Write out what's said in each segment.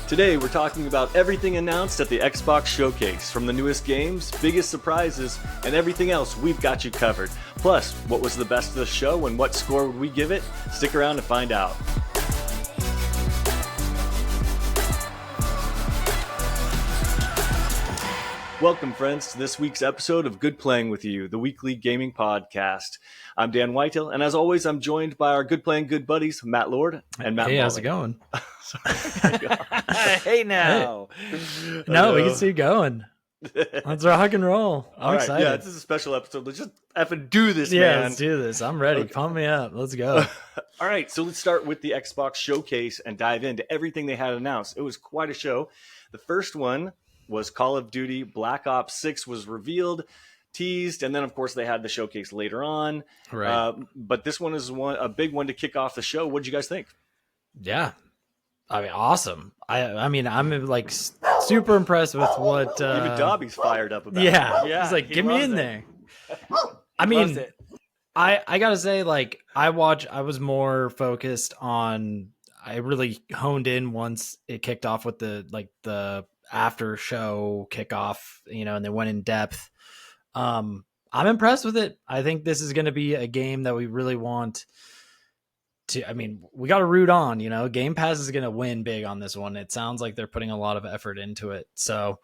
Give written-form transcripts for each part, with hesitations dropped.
Today we're talking about everything announced at the Xbox Showcase, from the newest games, biggest surprises, and everything else. We've got you covered. Plus, what was the best of the show and what score would we give it? Stick around to find out. Welcome, friends, to this week's episode of Good Playing With You, the weekly gaming podcast. I'm Dan Whitehill, and as always, I'm joined by our Good Playing Good buddies, Matt Lord and Matt Hey, Maulding. how's it going? Hey now. No, we can see going. Let's rock and roll. I'm excited. Yeah, this is a special episode. Let's just effing do this, Yeah, man. let's do this. I'm ready. Okay. Pump me up. Let's go. All right, so let's start with the Xbox Showcase and dive into everything they had announced. It was quite a show. The first one was Call of Duty Black Ops 6 was revealed, teased, and then of course they had the showcase later on. Right. But this one is a big one to kick off the show. What did you guys think? Yeah. I mean, awesome. I mean, I'm like super impressed with what. Even Dobby's fired up about Yeah. it. He's like, he get me loves in it. there. I mean, I gotta say, like, I was more focused on. I really honed in once it kicked off with the after show kickoff, and they went in depth. I'm impressed with it. I think this is going to be a game that we really want to. I mean, we got to root on. Game Pass is going to win big on this one. It sounds like they're putting a lot of effort into it, so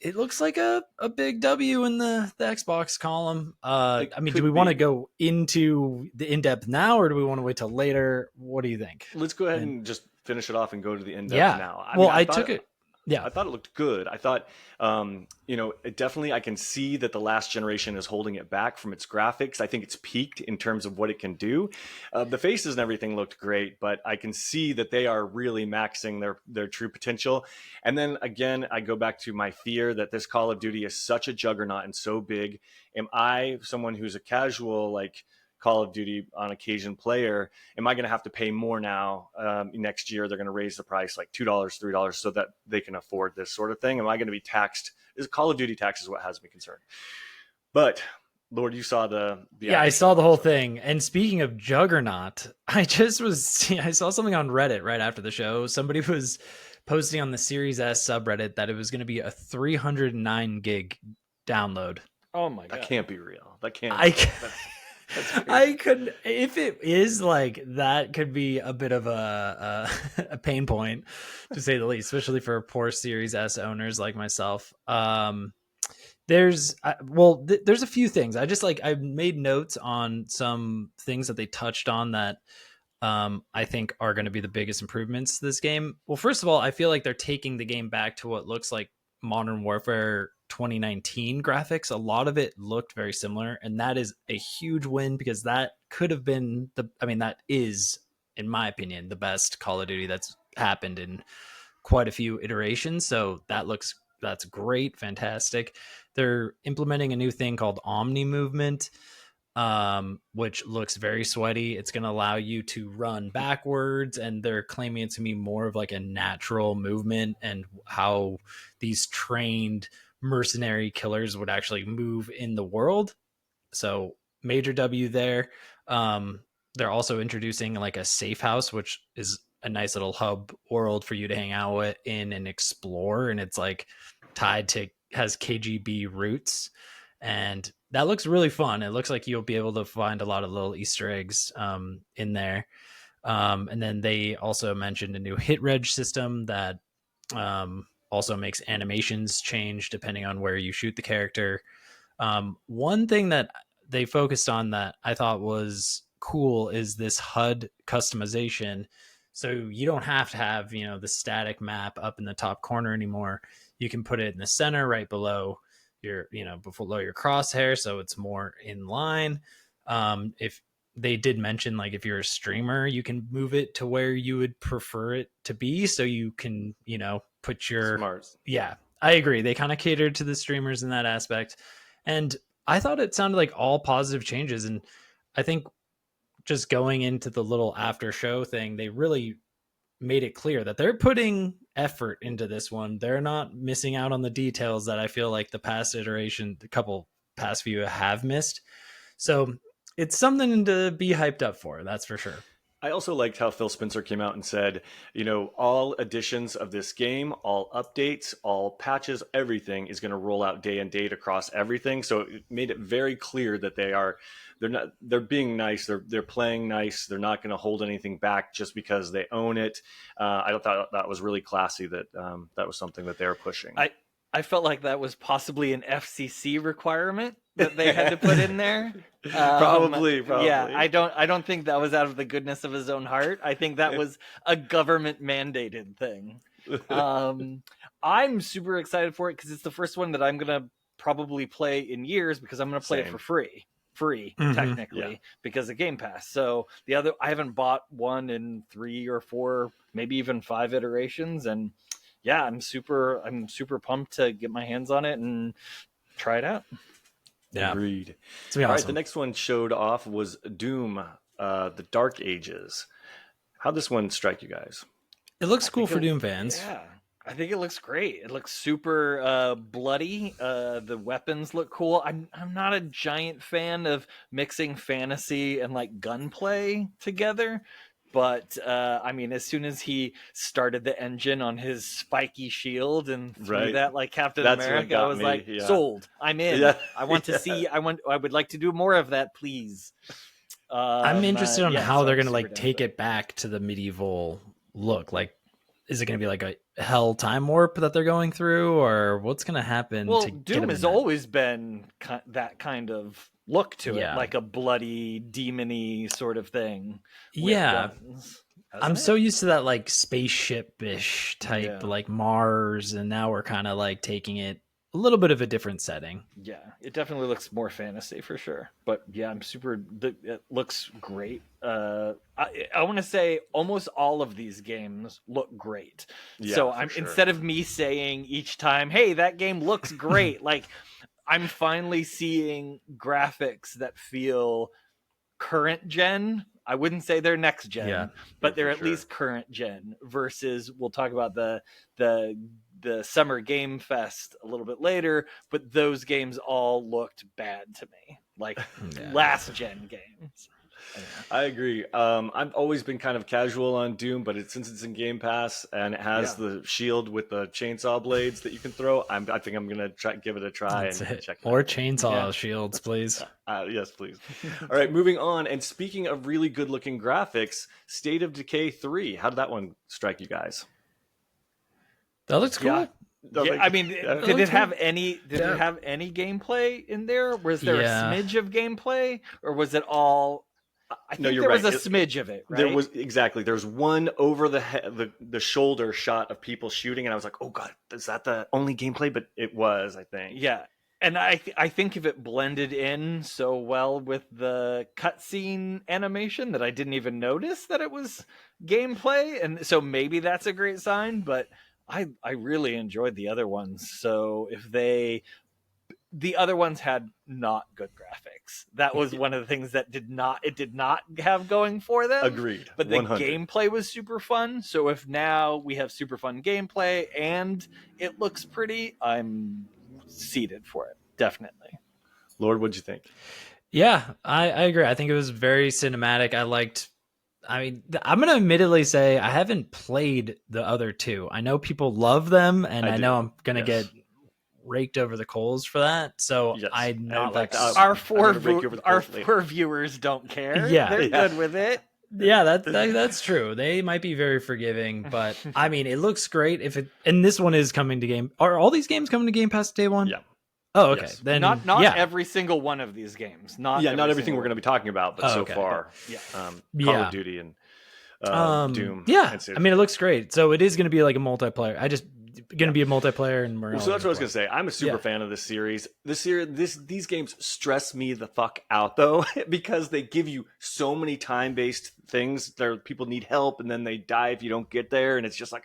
it looks like a big W in the Xbox column. I mean, do we want to go into the in-depth now, or do we want to wait till later? What do you think? Let's go ahead and just finish it off and go to the in-depth now. I took it. Yeah, I thought it looked good. I thought, it definitely, I can see that the last generation is holding it back from its graphics. I think it's peaked in terms of what it can do. The faces and everything looked great, but I can see that they are really maxing their true potential. And then again, I go back to my fear that this Call of Duty is such a juggernaut and so big. Am I someone who's a casual, Call of Duty on occasion player, am I going to have to pay more now? Next year, they're going to raise the price like $2, $3 so that they can afford this sort of thing. Am I going to be taxed? Is Call of Duty tax is what has me concerned. But Lord, you saw the I saw the whole thing. And speaking of juggernaut, I saw something on Reddit right after the show. Somebody was posting on the Series S subreddit that it was going to be a 309 gig download. Oh my god, that can't be real. That can't. I could, if it is like that, could be a bit of a pain point, to say the least, especially for poor Series S owners like myself. There's a few things. I made notes on some things that they touched on that I think are going to be the biggest improvements to this game. Well, first of all, I feel like they're taking the game back to what looks like Modern Warfare 2019 graphics. A lot of it looked very similar, and that is a huge win, because that could have been that is, in my opinion, the best Call of Duty that's happened in quite a few iterations. So that's great, fantastic. They're implementing a new thing called Omni Movement, which looks very sweaty. It's going to allow you to run backwards, and they're claiming it to be more of like a natural movement, and how these trained mercenary killers would actually move in the world. So major W there. They're also introducing like a safe house, which is a nice little hub world for you to hang out in and explore. And it's like has KGB roots, and that looks really fun. It looks like you'll be able to find a lot of little Easter eggs in there. And then they also mentioned a new hit reg system that also makes animations change depending on where you shoot the character. One thing that they focused on that I thought was cool is this HUD customization. So you don't have to have, the static map up in the top corner anymore. You can put it in the center right below below your crosshair, so it's more in line. If they did mention, if you're a streamer, you can move it to where you would prefer it to be, so you can put your smart. Yeah, I agree. They kind of catered to the streamers in that aspect, and I thought it sounded like all positive changes. And I think just going into the little after show thing, they really made it clear that they're putting effort into this one. They're not missing out on the details that I feel like the past few have missed. So it's something to be hyped up for. That's for sure. I also liked how Phil Spencer came out and said, all editions of this game, all updates, all patches, everything is going to roll out day and date across everything. So it made it very clear that they're being nice. They're playing nice. They're not going to hold anything back just because they own it. I thought that was really classy that that was something that they were pushing. I felt like that was possibly an FCC requirement that they had to put in there. Probably. Yeah, I don't think that was out of the goodness of his own heart. I think that was a government mandated thing. I'm super excited for it because it's the first one that I'm gonna probably play in years because I'm gonna play it for free technically because of Game Pass. So the other, I haven't bought one in 3 or 4, maybe even 5 iterations, and yeah, I'm super pumped to get my hands on it and try it out. Yeah. Agreed. Awesome. All right, the next one showed off was Doom, the Dark Ages. How'd this one strike you guys? It looks cool for Doom fans. Yeah, I think it looks great. It looks super bloody. The weapons look cool. I'm not a giant fan of mixing fantasy and like gunplay together. But I mean, as soon as he started the engine on his spiky shield and threw that like Captain America, I was like, sold. I'm in. Yeah. I want to see. I would like to do more of that, please. I'm interested on how they're gonna like take it back to the medieval look. Like, is it gonna be like a hell time warp that they're going through, or what's gonna happen? Well, Doom has always been that kind of look to it, like a bloody demony sort of thing. I'm so used to that like spaceship-ish type, like Mars, and now we're kind of like taking it a little bit of a different setting. Yeah, it definitely looks more fantasy for sure. But yeah, it looks great. I want to say almost all of these games look great. Yeah, so instead of me saying each time, "Hey, that game looks great," like I'm finally seeing graphics that feel current gen. I wouldn't say they're next gen, but they're at least current gen versus we'll talk about the Summer Game Fest a little bit later, but those games all looked bad to me, like last gen games. I agree. I've always been kind of casual on Doom, but since it's in Game Pass and it has the shield with the chainsaw blades that you can throw, I think I'm gonna give it a try. Check more chainsaw shields, please. Yes, please. All right, moving on. And speaking of really good-looking graphics, State of Decay 3. How did that one strike you guys? That looks cool. Yeah, I mean, did it have any gameplay in there? Was there a smidge of gameplay, or was it all? I think there was a smidge of it, right? There was There's one over the shoulder shot of people shooting, and I was like, "Oh God, is that the only gameplay?" But it was, I think. Yeah, and I think if it blended in so well with the cutscene animation that I didn't even notice that it was gameplay, and so maybe that's a great sign. But I really enjoyed the other ones. So if the other ones had not good graphics. That was one of the things that did not have going for them. Agreed. But the 100. Gameplay was super fun. So if now we have super fun gameplay and it looks pretty, I'm seated for it. Definitely. Lord, what'd you think? Yeah, I agree. I think it was very cinematic. I'm going to admittedly say I haven't played the other two. I know people love them, and I know I'm going to get raked over the coals for that. So I'm not like our four viewers don't care. Yeah, they're good with it. Yeah, that's true. They might be very forgiving, but I mean, it looks great. And this one is coming to Game. Are all these games coming to Game Pass day one? Yeah. Oh, okay. Yes. Then not every single one of these games. Not everything we're going to be talking about, but so far, Call of Duty and Doom. Yeah, I mean, it looks great. So it is going to be like a multiplayer. Going to be a multiplayer, and we're so that's what I was going to say. I'm a super fan of this series. These games stress me the fuck out though, because they give you so many time-based things. People need help, and then they die if you don't get there, and it's just like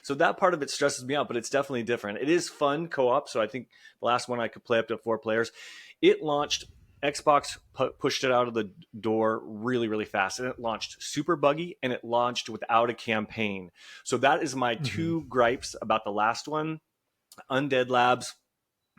So that part of it stresses me out, but it's definitely different. It is fun co-op. So I think the last one I could play up to 4 players. It launched. Xbox pushed it out of the door really, really fast, and it launched super buggy, and it launched without a campaign. So that is my 2 gripes about the last one. Undead Labs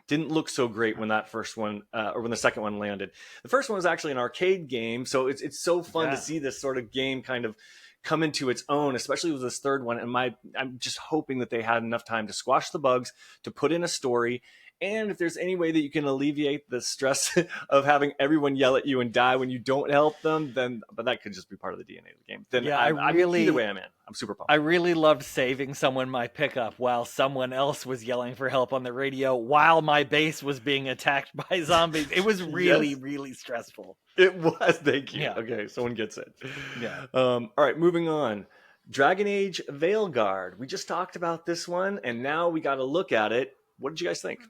didn't look so great when that first one or when the second one landed. The first one was actually an arcade game, so it's so fun to see this sort of game kind of come into its own, especially with this third one. And I'm just hoping that they had enough time to squash the bugs, to put in a story. And if there's any way that you can alleviate the stress of having everyone yell at you and die when you don't help them, then, but that could just be part of the DNA of the game. Then yeah, either way I'm in. I'm super pumped. I really loved saving someone my pickup while someone else was yelling for help on the radio while my base was being attacked by zombies. It was really, really stressful. It was. Thank you. Yeah. Okay, someone gets it. Yeah. All right, moving on. Dragon Age Veilgard. We just talked about this one, and now we got to look at it. What did you guys think?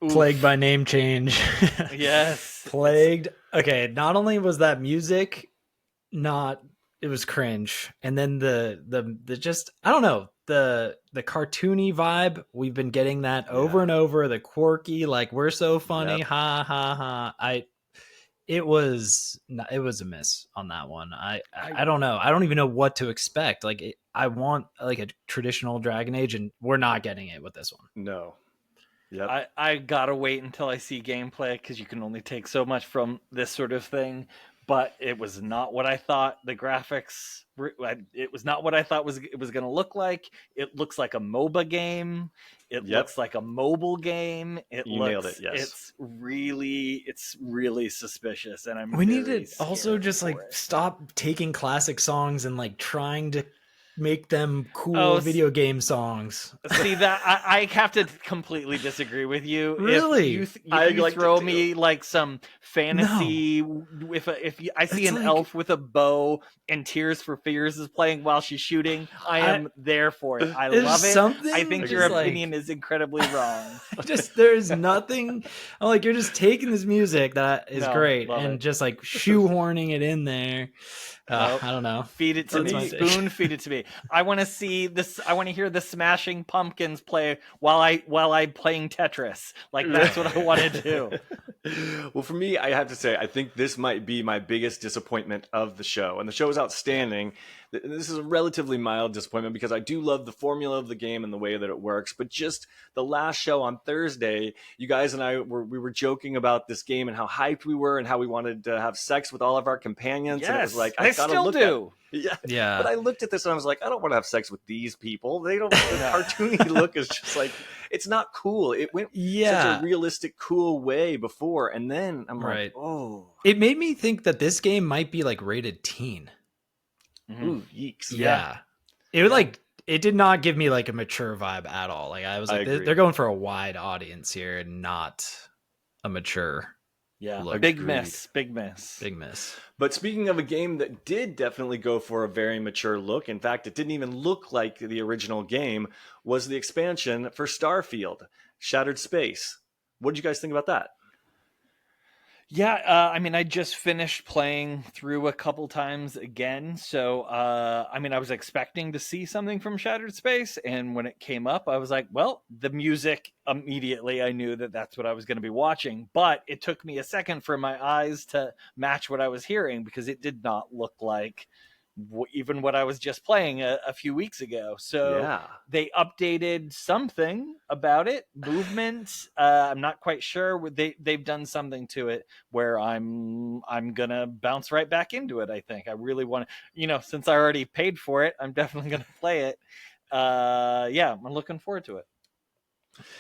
Plagued by name change. Yes. Plagued. Okay, not only was that music it was cringe, and then the just, I don't know, the cartoony vibe, we've been getting that over and over, the quirky, like, we're so funny, ha ha ha. It was a miss on that one. I don't know. I don't even know what to expect. Like, I want like a traditional Dragon Age, and we're not getting it with this one. No. Yep. I gotta wait until I see gameplay, because you can only take so much from this sort of thing. But it was not what I thought the graphics it was not what I thought it was going to look like. It looks like a MOBA game. It looks like a mobile game. Nailed it. Yes. It's really suspicious, and we need to also just like stop taking classic songs and like trying to make them cool video game songs. See, that I have to completely disagree with you. Really? If you throw me like some fantasy, if I see an elf with a bow and Tears for Fears is playing while she's shooting, I am there for it. I love it. I think your opinion is incredibly wrong. There's nothing. I'm like, you're just taking this music that is great and just like shoehorning it in there. I don't know. Feed it to me. Spoon feed it to me. I want to see this. I want to hear the Smashing Pumpkins play while I'm playing Tetris. Like, that's what I want to do. Well, for me, I have to say, I think this might be my biggest disappointment of the show. And the show is outstanding. This is a relatively mild disappointment because I do love the formula of the game and the way that it works. But just the last show on Thursday, you guys and I were joking about this game and how hyped we were and how we wanted to have sex with all of our companions. Yes, and it was like, I still do. Yeah. But I looked at this and I was like, I don't want to have sex with these people. They don't. The cartoony look is just like, it's not cool. It went such a realistic, cool way before, and then I'm like, oh. It made me think that this game might be like rated teen. Mm-hmm. Ooh, yeeks. Yeah. It was like, it did not give me like a mature vibe at all. Like, I was like, they're going for a wide audience here and not a mature. Yeah, look. Big miss. But speaking of a game that did definitely go for a very mature look, in fact, it didn't even look like the original game, was the expansion for Starfield, Shattered Space. What did you guys think about that? Yeah, I mean, I just finished playing through a couple times again. So, I mean, I was expecting to see something from Shattered Space. And when it came up, I was like, well, the music, immediately I knew that that's what I was going to be watching. But it took me a second for my eyes to match what I was hearing, because it did not look like even what I was just playing a few weeks ago. So they updated something about it, movement. I'm not quite sure. They've done something to it where I'm gonna bounce right back into it. I think I really want to, since I already paid for it, I'm definitely gonna play it. I'm looking forward to it.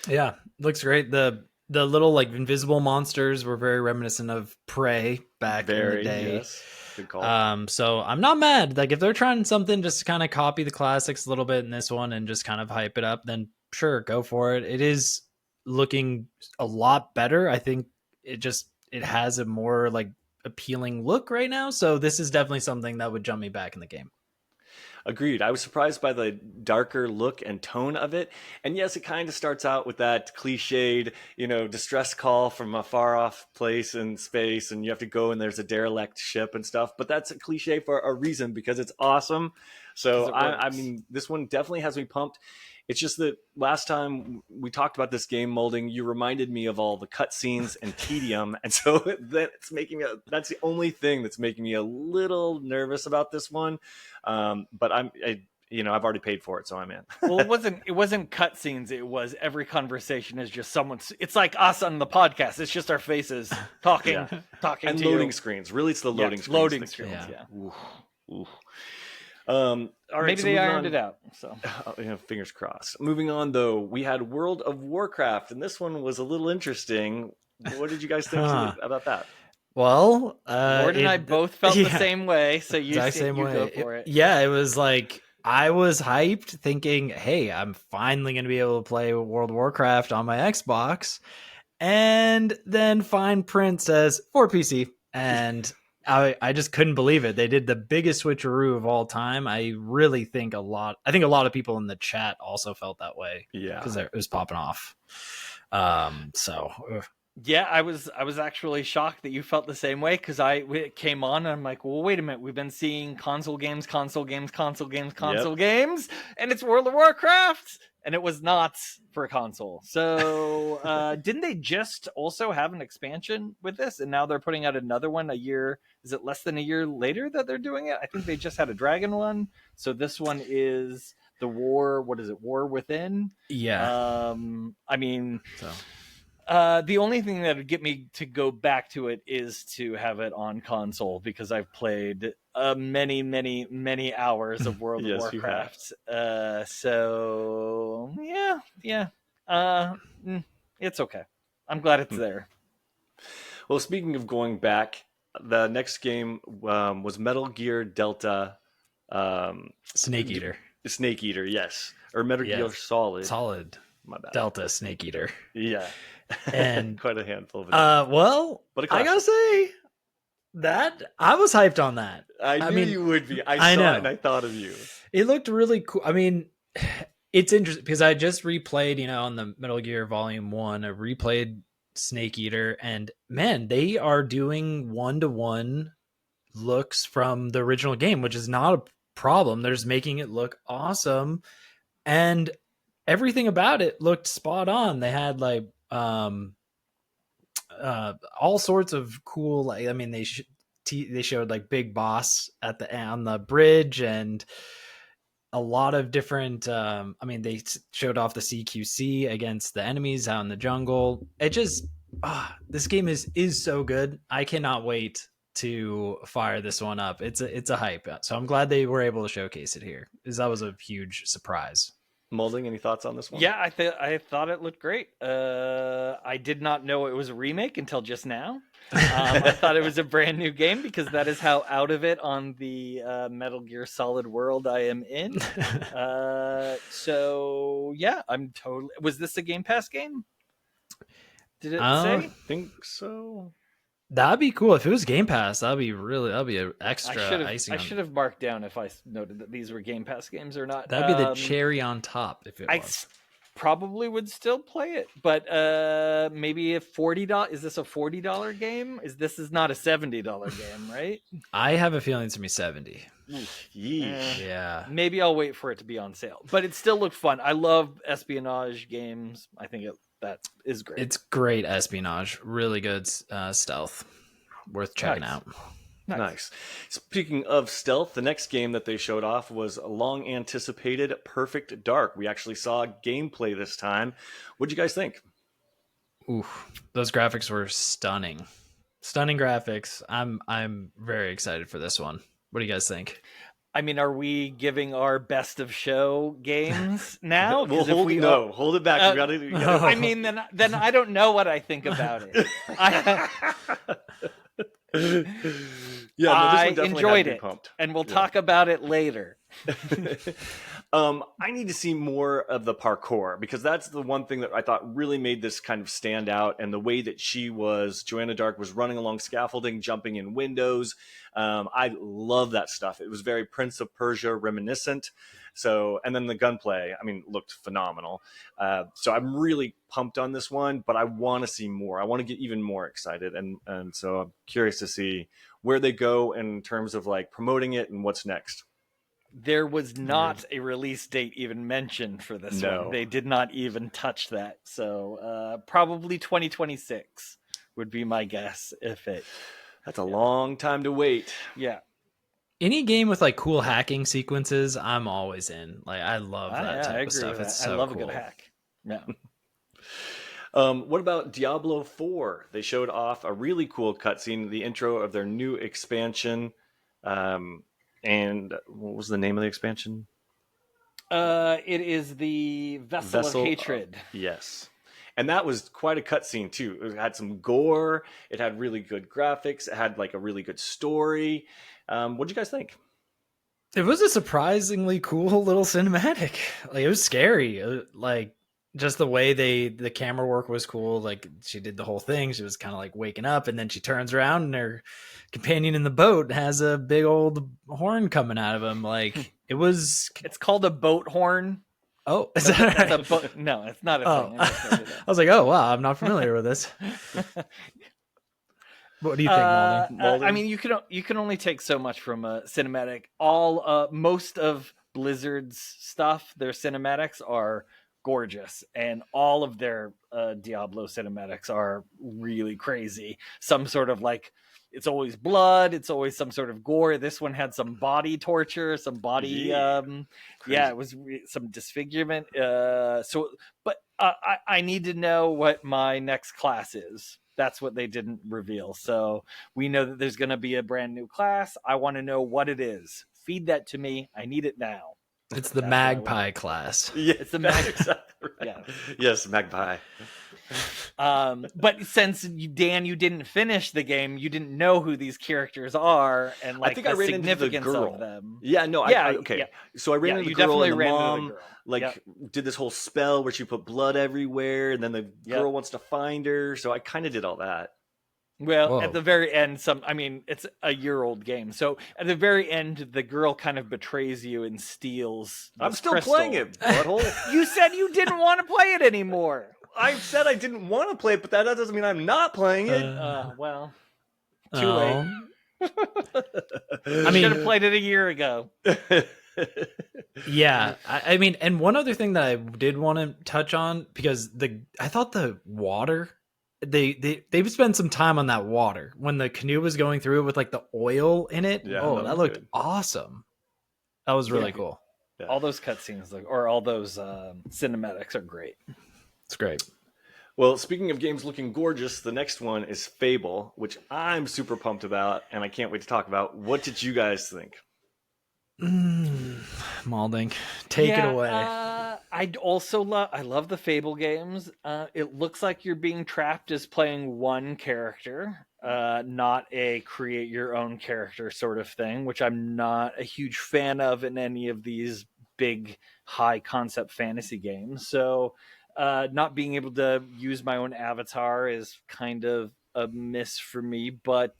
Yeah, looks great. The little like invisible monsters were very reminiscent of Prey back in the day. Yes. Good call. So I'm not mad. Like, if they're trying something just to kind of copy the classics a little bit in this one and just kind of hype it up, then sure, go for it. It is looking a lot better. I think it has a more like appealing look right now. So this is definitely something that would jump me back in the game. Agreed. I was surprised by the darker look and tone of it. And yes, it kind of starts out with that cliched, distress call from a far off place in space, and you have to go and there's a derelict ship and stuff. But that's a cliche for a reason, because it's awesome. So I mean, this one definitely has me pumped. It's just that last time we talked about this game, Maulding, you reminded me of all the cutscenes and tedium, and so that's that's the only thing that's making me a little nervous about this one. But I've already paid for it, so I'm in. Well, it wasn't cutscenes. It was every conversation is just someone's. It's like us on the podcast. It's just our faces talking, talking, and to loading you. screens. Really, it's the loading screens. Loading screens. Yeah. Ooh. All right, Maybe they ironed it out. So, fingers crossed. Moving on, though, we had World of Warcraft, and this one was a little interesting. What did you guys think about that? Well, Lord and I both felt the same way. So you go for it. Yeah, it was like I was hyped, thinking, "Hey, I'm finally going to be able to play World of Warcraft on my Xbox," and then fine print says for PC, and I just couldn't believe it. They did the biggest switcheroo of all time. I really think a lot of people in the chat also felt that way. Yeah, because it was popping off. Yeah, I was actually shocked that you felt the same way, because it came on and I'm like, well, wait a minute, we've been seeing console games, and it's World of Warcraft, and it was not for a console. So didn't they just also have an expansion with this, and now they're putting out another one a year? Is it less than a year later that they're doing it? I think they just had a dragon one, so this one is the War. What is it? War Within. Yeah. The only thing that would get me to go back to it is to have it on console, because I've played many, many, many hours of World of Warcraft. So yeah. It's okay. I'm glad it's there. Well, speaking of going back, the next game was Metal Gear Delta. Snake Eater. Snake Eater, yes. Or Metal Gear Solid. Solid. My bad. Delta Snake Eater. Yeah. And quite a handful of it. Well, I gotta say that I was hyped on that. I knew you would be. I saw it and I thought of you. It looked really cool. I mean, it's interesting because I just replayed, on the Metal Gear Volume 1, I replayed Snake Eater, and man, they are doing 1-to-1 looks from the original game, which is not a problem. They're just making it look awesome, and everything about it looked spot on. They had like all sorts of cool, like, I mean, they showed like Big Boss on the bridge, and a lot of different they showed off the CQC against the enemies out in the jungle. It just this game is so good. I cannot wait to fire this one up. It's a hype. So I'm glad they were able to showcase it here, because that was a huge surprise. Maulding, any thoughts on this one? Yeah, I thought it looked great. I did not know it was a remake until just now. I thought it was a brand new game, because that is how out of it on the Metal Gear Solid world I am in. So yeah, I'm totally. Was this a Game Pass game? Did it say? I think so. That'd be cool if it was Game Pass. That'd be an extra icing. I should have marked down if I noted that these were Game Pass games or not. That'd be the cherry on top if it was. I probably would still play it, but maybe a $40. Is this a $40 game? This is not a $70 game, right? I have a feeling it's gonna be $70. Yeah. Maybe I'll wait for it to be on sale, but it still looked fun. I love espionage games. I think that is great. It's great espionage, really good stealth, worth checking out. Nice. Speaking of stealth, the next game that they showed off was a long anticipated Perfect Dark. We actually saw gameplay this time. What'd you guys think? Ooh, those graphics were stunning graphics. I'm very excited for this one. What do you guys think? I mean, are we giving our best of show games now? Well, hold it back. I mean, then I don't know what I think about it. I enjoyed it, and we'll talk about it later. I need to see more of the parkour, because that's the one thing that I thought really made this kind of stand out, and the way that Joanna Dark was running along scaffolding, jumping in windows. I love that stuff. It was very Prince of Persia reminiscent. So, and then the gunplay, looked phenomenal. So I'm really pumped on this one, but I want to see more. I want to get even more excited. And so I'm curious to see where they go in terms of like promoting it and what's next. There was not a release date even mentioned for this one. They did not even touch that. So probably 2026 would be my guess. That's a long time to wait. Yeah. Any game with like cool hacking sequences, I'm always in. Like I love that type of stuff. It's so I love cool. a good hack. Yeah. What about Diablo 4? They showed off a really cool cutscene, the intro of their new expansion. And what was the name of the expansion? It is the Vessel of Hatred. Yes. And that was quite a cutscene too. It had some gore. It had really good graphics. It had like a really good story. What did you guys think? It was a surprisingly cool little cinematic. Like it was scary. Like just the way the camera work was cool. Like she did the whole thing. She was kind of like waking up, and then she turns around, and her companion in the boat has a big old horn coming out of him. Like it was. It's called a boat horn. Oh, is that right? No, it's not a thing. I was like, oh wow, I'm not familiar with this. What do you think, Maulding? I mean, you can only take so much from a cinematic. Most of Blizzard's stuff, their cinematics are gorgeous, and all of their Diablo cinematics are really crazy. Some sort of like, it's always blood, it's always some sort of gore. This one had some body torture, some body it was some disfigurement. But I need to know what my next class is. That's what they didn't reveal. So we know that there's going to be a brand new class. I want to know what it is. Feed that to me. I need it now. It's the Magpie class. Yeah, it's the Magpie. Exactly right. Yeah. Yes, Magpie. But since Dan, you didn't finish the game, you didn't know who these characters are, and like I think the I ran significance into the girl. of them. Yeah, no, okay. Yeah. So I ran into the girl, and the mom did this whole spell where she put blood everywhere, and then the girl wants to find her. So I kind of did all that. Well, at the very end, it's a year-old game. So at the very end, the girl kind of betrays you and steals. I'm still crystal. playing it, butthole. You said you didn't want to play it anymore. I said I didn't want to play it, but that doesn't mean I'm not playing it. Well, too late. I mean, should have played it a year ago. Yeah, I mean, and one other thing that I did want to touch on, because I thought the water, they spent some time on that water when the canoe was going through with like the oil in it. Yeah, that looked awesome. That was really cool. Yeah. All those cutscenes or all those cinematics are great. It's great. Well, speaking of games looking gorgeous, the next one is Fable, which I'm super pumped about, and I can't wait to talk about. What did you guys think? Maulding, take it away. I also love the Fable games. It looks like you're being trapped as playing one character, not a create your own character sort of thing, which I'm not a huge fan of in any of these big high concept fantasy games. So not being able to use my own avatar is kind of a miss for me, but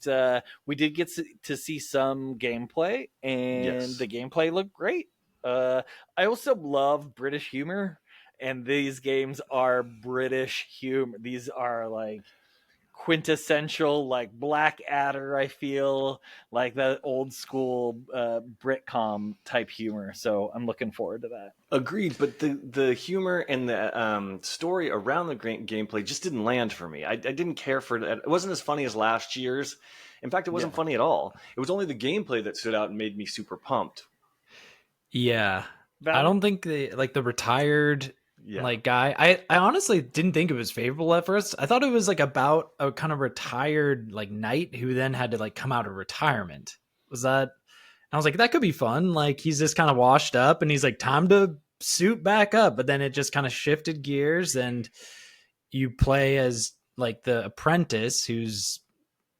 we did get to see some gameplay, and the gameplay looked great. I also love British humor, and these games are British humor. These are like quintessential, like Blackadder. I feel like the old school Britcom type humor, so I'm looking forward to that. Agreed, but the humor and the story around the gameplay just didn't land for me. I didn't care for that. It wasn't as funny as last year's. In fact, it wasn't funny at all. It was only the gameplay that stood out and made me super pumped. Yeah, I don't think the retired guy. I honestly didn't think it was favorable at first. I thought it was like about a kind of retired like knight who then had to like come out of retirement. Was that? I was like, that could be fun. Like he's just kind of washed up, and he's like, time to suit back up. But then it just kind of shifted gears, and you play as like the apprentice who's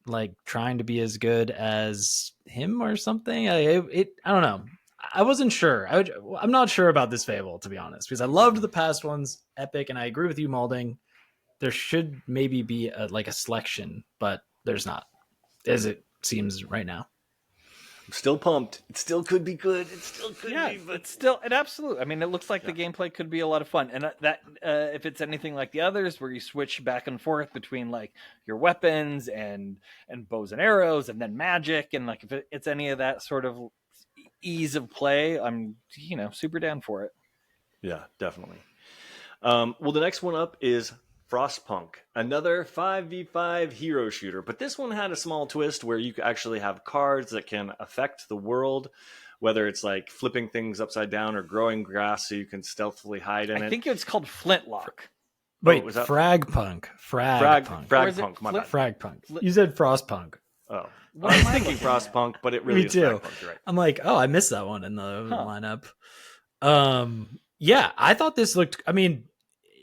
like trying to be as good as him or something. I don't know. I wasn't sure. I'm not sure about this Fable, to be honest, because I loved the past ones, epic, and I agree with you, Maulding. There should maybe be a selection, but there's not, as it seems right now. I'm still pumped. It still could be good. It still could be, but it's still an absolute. I mean, it looks like the gameplay could be a lot of fun, and that if it's anything like the others, where you switch back and forth between like your weapons and bows and arrows, and then magic, and like if it's any of that sort of ease of play, I'm super down for it. Yeah, definitely. Well, the next one up is Frostpunk, another 5v5 hero shooter, but this one had a small twist where you actually have cards that can affect the world, whether it's like flipping things upside down or growing grass so you can stealthily hide in it. I think it's called Flintlock. Wait, was that Fragpunk? Fragpunk, my bad. Fragpunk. You said Frostpunk. Oh, well, I was thinking Frostpunk, but it really is Fragpunk, right? I'm like, oh, I missed that one in the lineup. Yeah, I thought this looked. I mean,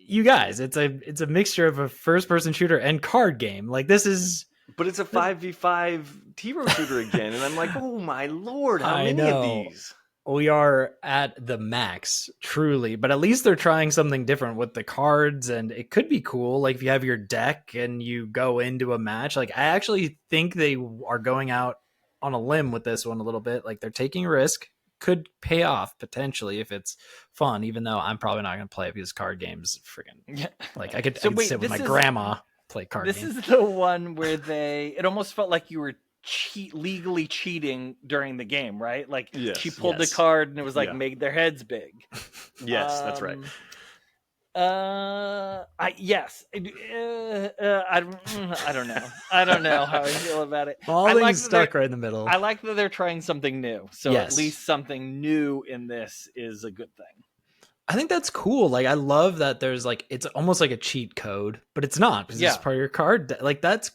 you guys, it's a mixture of a first-person shooter and card game. Like this is, but it's a 5v5 hero shooter again, and I'm like, oh my lord, how many of these? We are at the max, truly. But at least they're trying something different with the cards, and it could be cool. Like if you have your deck and you go into a match, like I actually think they are going out on a limb with this one a little bit. Like they're taking a risk. Could pay off potentially if it's fun, even though I'm probably not going to play because card games friggin' like I could sit with my grandma, play card games. This is the one where it almost felt like you were legally cheating during the game, right? Like she pulled the card and it was like made their heads big. Yes, that's right. I don't know. I don't know how I feel about it. Maulding's stuck right in the middle. I like that they're trying something new. So at least something new in this is a good thing. I think that's cool. Like I love that there's like it's almost like a cheat code, but it's not because it's part of your card. Like that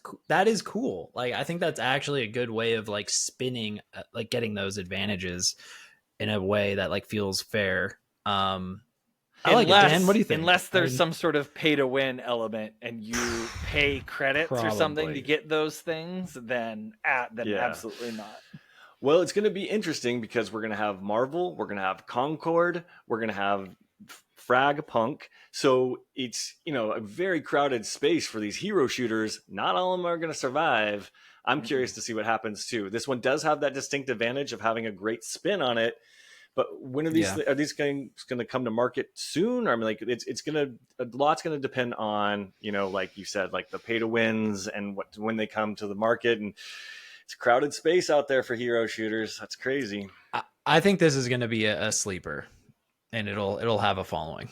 is cool. Like I think that's actually a good way of like spinning, like getting those advantages in a way that like feels fair. I like it, Dan. What do you think? Unless there's some sort of pay to win element and you pay credits or something to get those things, then absolutely not. Well, it's going to be interesting because we're going to have Marvel, we're going to have Concord, we're going to have Fragpunk. So it's, a very crowded space for these hero shooters. Not all of them are going to survive. I'm curious to see what happens too. This one does have that distinct advantage of having a great spin on it. But when are these going to come to market soon? I mean, like a lot's going to depend on, like you said, like the pay to wins and when they come to the market, and it's a crowded space out there for hero shooters. That's crazy. I think this is going to be a sleeper, and it'll have a following.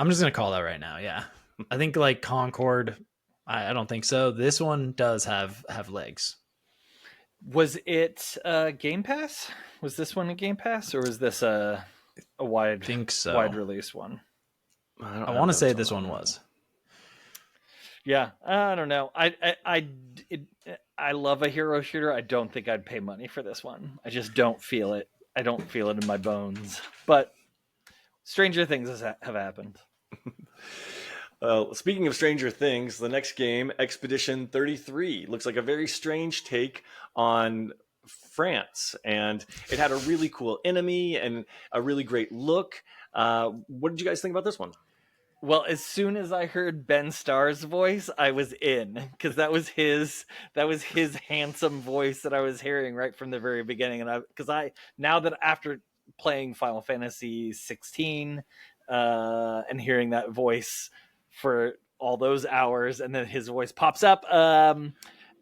I'm just going to call that right now. Yeah, I think like Concord. I don't think so. This one does have legs. Was it Game Pass? Was this one a Game Pass, or was this a wide? I think so. Wide release one. I want to say this one was. Yeah, I don't know. I love a hero shooter. I don't think I'd pay money for this one. I just don't feel it. I don't feel it in my bones. But stranger things have happened. Speaking of Stranger Things, the next game, Expedition 33, looks like a very strange take on France, and it had a really cool enemy and a really great look. What did you guys think about this one? Well, as soon as I heard Ben Starr's voice, I was in, because that was his handsome voice that I was hearing right from the very beginning. And now that after playing Final Fantasy 16 and hearing that voice for all those hours, and then his voice pops up,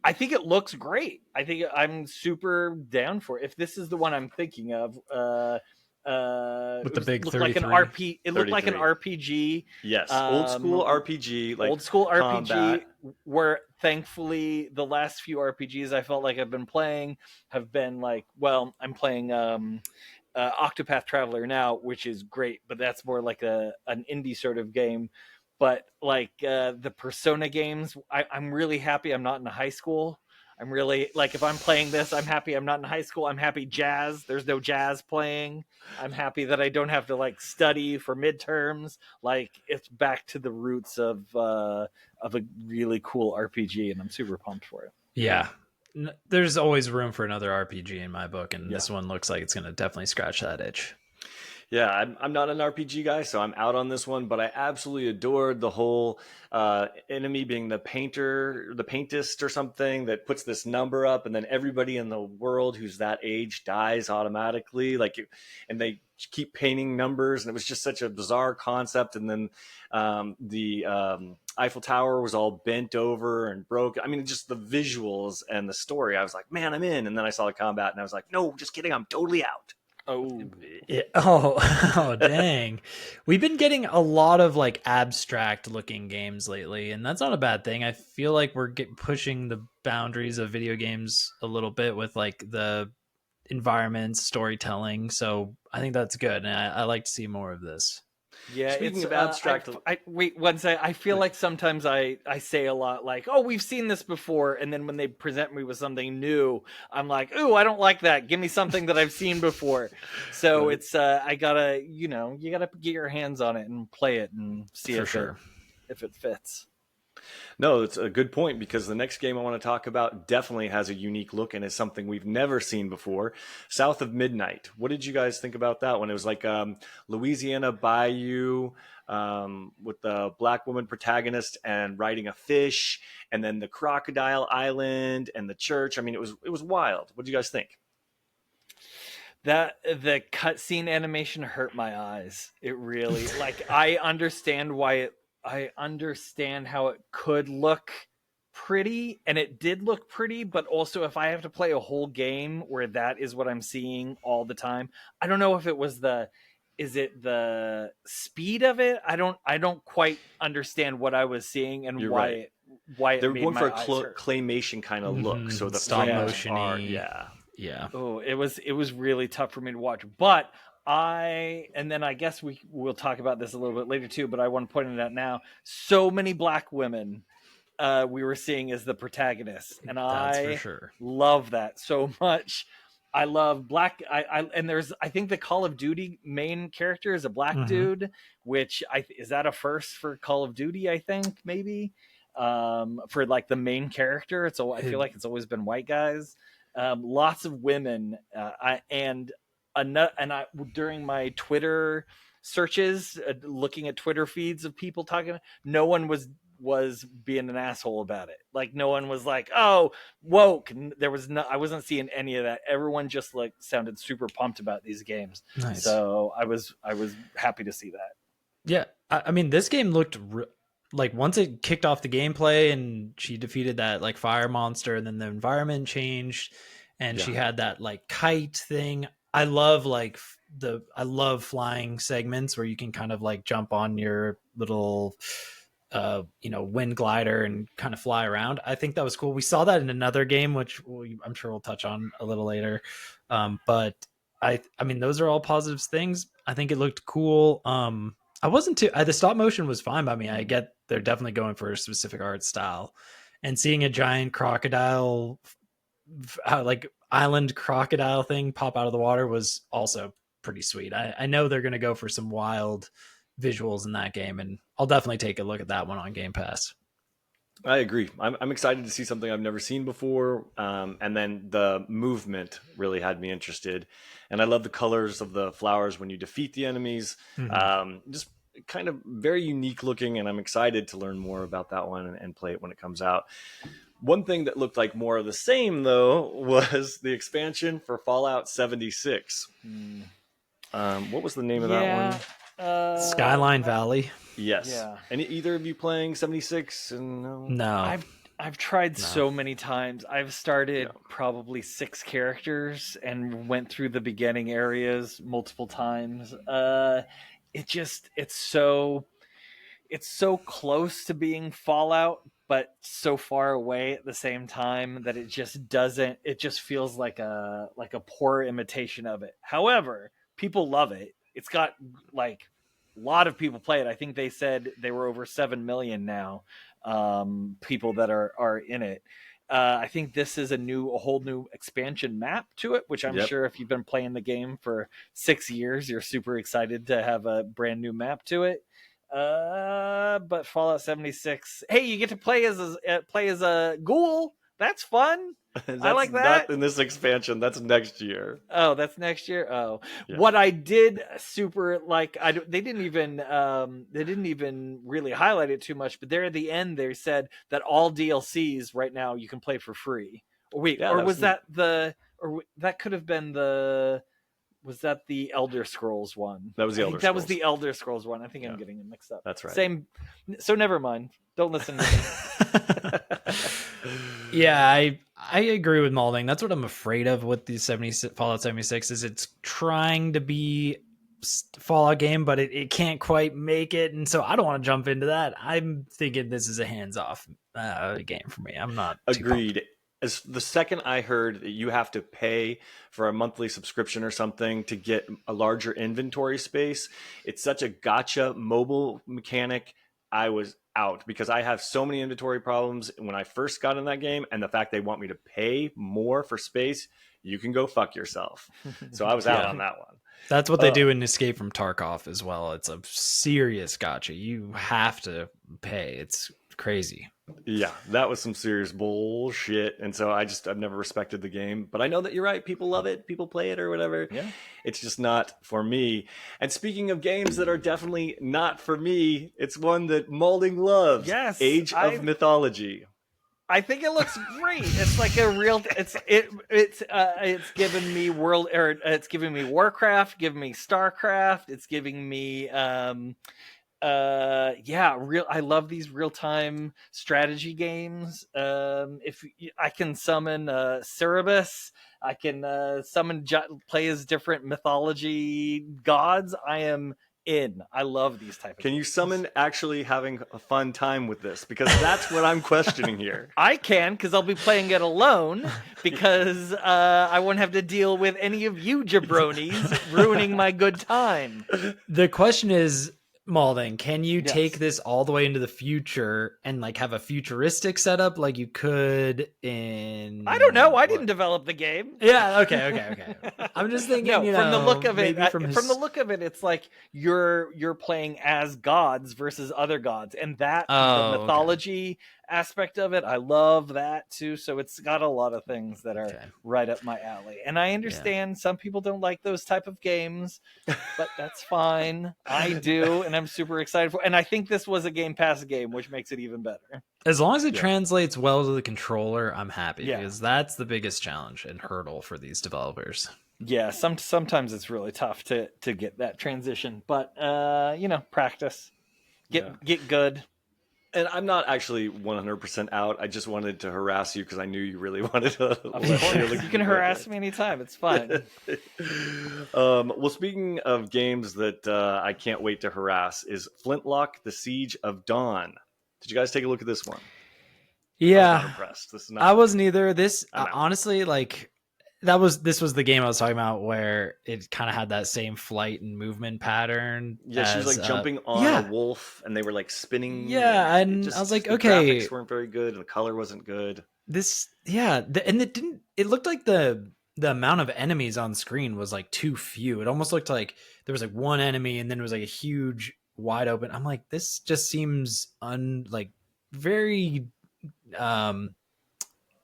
I think it looks great. I think I'm super down for it. If this is the one I'm thinking of, with the big 33. Like an RP. It looked like an RPG. Yes, old school RPG. Like old school combat. RPG. Where thankfully the last few RPGs I felt like I've been playing have been like, well, I'm playing Octopath Traveler now, which is great, but that's more like an indie sort of game. But like the Persona games, I'm really happy I'm not in high school. I'm really like, if I'm playing this, I'm happy I'm not in high school. I'm happy there's no jazz playing. I'm happy that I don't have to like study for midterms. Like it's back to the roots of a really cool RPG, and I'm super pumped for it. Yeah. There's always room for another RPG in my book, and this one looks like it's going to definitely scratch that itch. Yeah, I'm not an RPG guy, so I'm out on this one, but I absolutely adored the whole enemy being the paintist or something that puts this number up, and then everybody in the world who's that age dies automatically. And they keep painting numbers, and it was just such a bizarre concept. And then the Eiffel Tower was all bent over and broke. I mean, just the visuals and the story. I was like, man, I'm in. And then I saw the combat, and I was like, no, just kidding, I'm totally out. Oh, oh, dang. We've been getting a lot of like abstract looking games lately, and that's not a bad thing. I feel like we're pushing the boundaries of video games a little bit with like the environments, storytelling. So I think that's good, and I like to see more of this. yeah. Speaking of abstract, wait one second. I feel like sometimes I say a lot like, "Oh, we've seen this before," and then when they present me with something new, I'm like, "Ooh, I don't like that. Give me something that I've seen before." So it's I gotta, you gotta get your hands on it and play it and see if it fits. No, it's a good point, because the next game I want to talk about definitely has a unique look and is something we've never seen before. South of Midnight. What did you guys think about that one? It was like Louisiana Bayou with the black woman protagonist and riding a fish, and then the Crocodile Island and the church. I mean, it was wild. What do you guys think? That the cutscene animation hurt my eyes. It really like I understand how it could look pretty, and it did look pretty, but also if I have to play a whole game where that is what I'm seeing all the time, I don't know if it was is it the speed of it? I don't quite understand what I was seeing and You're why right. it They're made going my for a eyes hurt. claymation kind of look, so the stop frames motion-y. yeah. Oh, it was really tough for me to watch, but and then I guess we'll talk about this a little bit later too, but I want to point it out now. So many black women we were seeing as the protagonists, and That's I for sure. love that so much. I love black. And I think the Call of Duty main character is a black dude, which is that a first for Call of Duty? I think maybe for like the main character. I feel like it's always been white guys. Lots of women, during my Twitter searches, looking at Twitter feeds of people talking, no one was being an asshole about it. Like no one was like, "Oh, woke." There was no. I wasn't seeing any of that. Everyone just like sounded super pumped about these games. Nice. So I was happy to see that. Yeah, I mean, this game looked like once it kicked off the gameplay and she defeated that like fire monster, and then the environment changed, and she had that like kite thing. I love I love flying segments where you can kind of like jump on your little wind glider and kind of fly around. I think that was cool. We saw that in another game, which I'm sure we'll touch on a little later. But I mean, those are all positive things. I think it looked cool. I wasn't too. The stop motion was fine by me. I get they're definitely going for a specific art style, and seeing a giant crocodile, like island crocodile thing pop out of the water was also pretty sweet. I know they're going to go for some wild visuals in that game, and I'll definitely take a look at that one on Game Pass. I agree. I'm excited to see something I've never seen before. And then the movement really had me interested. And I love the colors of the flowers when you defeat the enemies. Just kind of very unique looking. And I'm excited to learn more about that one and play it when it comes out. One thing that looked like more of the same, though, was the expansion for Fallout 76. What was the name of that one? Skyline Valley. Yes. Yeah. And either of you playing 76? No. I've tried so many times. I've started probably 6 characters and went through the beginning areas multiple times. It's so close to being Fallout, but so far away at the same time that it just feels like a poor imitation of it. However, people love it. It's got like a lot of people play it. I think they said they were over 7 million now, people that are in it. I think this is a whole new expansion map to it, which I'm sure if you've been playing the game for 6 years, you're super excited to have a brand new map to it. But Fallout 76, hey, you get to play as a ghoul. That's fun. I like that. Not in this expansion. That's next year. Oh, that's next year. Oh, yeah. What I did super like, they didn't even really highlight it too much. But there at the end, they said that all DLCs right now you can play for free. Wait, or that could have been the. Was that the Elder Scrolls one? That was the Elder Scrolls. That was the Elder Scrolls one. I think I'm getting it mixed up. That's right. Same. So never mind. Don't listen to me. Yeah, I agree with Maulding. That's what I'm afraid of with the Fallout 76 is it's trying to be Fallout game, but it can't quite make it. And so I don't want to jump into that. I'm thinking this is a hands-off game for me. I'm not agreed. As the second I heard that you have to pay for a monthly subscription or something to get a larger inventory space, it's such a gotcha mobile mechanic. I was out because I have so many inventory problems when I first got in that game, and the fact they want me to pay more for space, you can go fuck yourself. So I was out on that one. That's what they do in Escape from Tarkov as well. It's a serious gotcha. You have to pay. It's crazy. Yeah, that was some serious bullshit. And so I've never respected the game. But I know that you're right. People love it. People play it or whatever. Yeah. It's just not for me. And speaking of games that are definitely not for me, it's one that Maulding loves. Yes. Age of Mythology. I think it looks great. It's like a real. It's giving me it's giving me Warcraft, giving me Starcraft. It's giving me I love these real-time strategy games. If I can summon Cerberus, I can play as different mythology gods. I am in. I love these type of Can you games. summon actually having a fun time with this? Because that's what I'm questioning here. I can, because I'll be playing it alone, because I won't have to deal with any of you jabronis ruining my good time. The question is, Maulding, can you Yes. take this all the way into the future and like have a futuristic setup like you could in? I don't know. I didn't develop the game. Yeah. Okay. I'm just thinking. No, you from the know, look of it, from the look of it, it's like you're playing as gods versus other gods, and the mythology aspect of it, I love that too. So it's got a lot of things that are right up my alley, and I understand some people don't like those type of games, but that's fine. I do, and I'm super excited for. And I think this was a Game Pass game, which makes it even better. As long as it translates well to the controller, I'm happy because that's the biggest challenge and hurdle for these developers. Yeah, sometimes it's really tough to get that transition, but practice, get good. And I'm not actually 100% out. I just wanted to harass you because I knew you really wanted to. You can harass me anytime. It's fine. Well, speaking of games that I can't wait to harass, is Flintlock: The Siege of Dawn. Did you guys take a look at this one? Yeah, I was not impressed. I wasn't either. This honestly, like. This was the game I was talking about where it kind of had that same flight and movement pattern. Yeah, she was like jumping on a wolf and they were like spinning. Yeah, and I was like, the okay. graphics weren't very good and the color wasn't good. And it looked like the amount of enemies on screen was like too few. It almost looked like there was like one enemy and then it was like a huge wide open. I'm like, this just seems very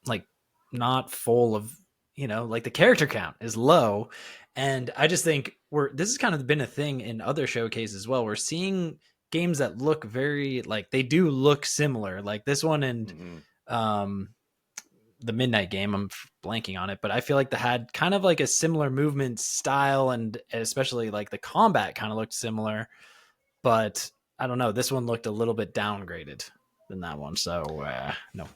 like not full of, like the character count is low. And I just think this has kind of been a thing in other showcases as well. We're seeing games that look very like they do look similar, like this one and the Midnight Game. I'm blanking on it, but I feel like they had kind of like a similar movement style, and especially like the combat kind of looked similar. But I don't know, this one looked a little bit downgraded than that one. So no.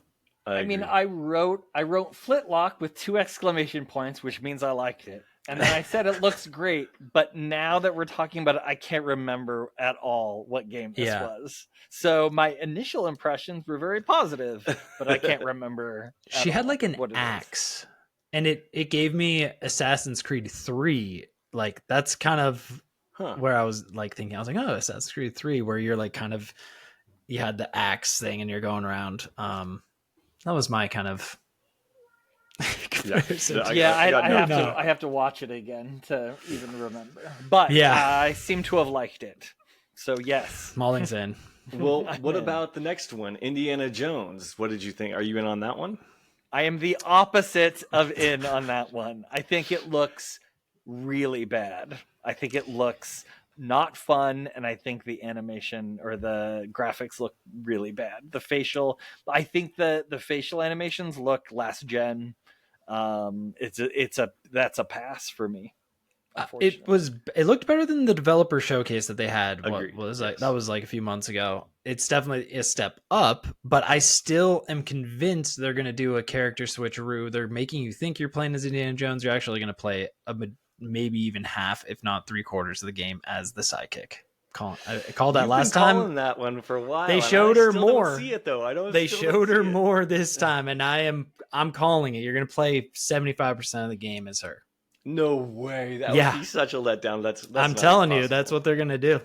I wrote Flintlock with 2 exclamation points, which means I liked it. And then I said it looks great, but now that we're talking about it, I can't remember at all what game this was. So my initial impressions were very positive, but I can't remember. She had like an axe, and it gave me Assassin's Creed 3. Like that's kind of where I was like thinking. I was like, oh, Assassin's Creed 3, where you're like kind of you had the axe thing and you're going around. That was my kind of I have to watch it again to even remember. But I seem to have liked it. So yes, Maulding's in. Well, what about the next one, Indiana Jones? What did you think? Are you in on that one? I am the opposite of in on that one. I think it looks really bad. I think it looks not fun, and I think the animation or the graphics look really bad. I think the facial animations look last gen. That's a pass for me. It looked better than the developer showcase that they had. Agreed. That was like a few months ago. It's definitely a step up, but I still am convinced they're going to do a character switcheroo. They're making you think you're playing as Indiana Jones. You're actually going to play maybe even half, if not 3/4 of the game as the sidekick. I called that last time. Calling that one for a while. They showed her more. Don't see it though. They showed her more this time, and I'm calling it. You're going to play 75% of the game as her. No way. That would be such a letdown. That's I'm telling you, that's what they're going to do.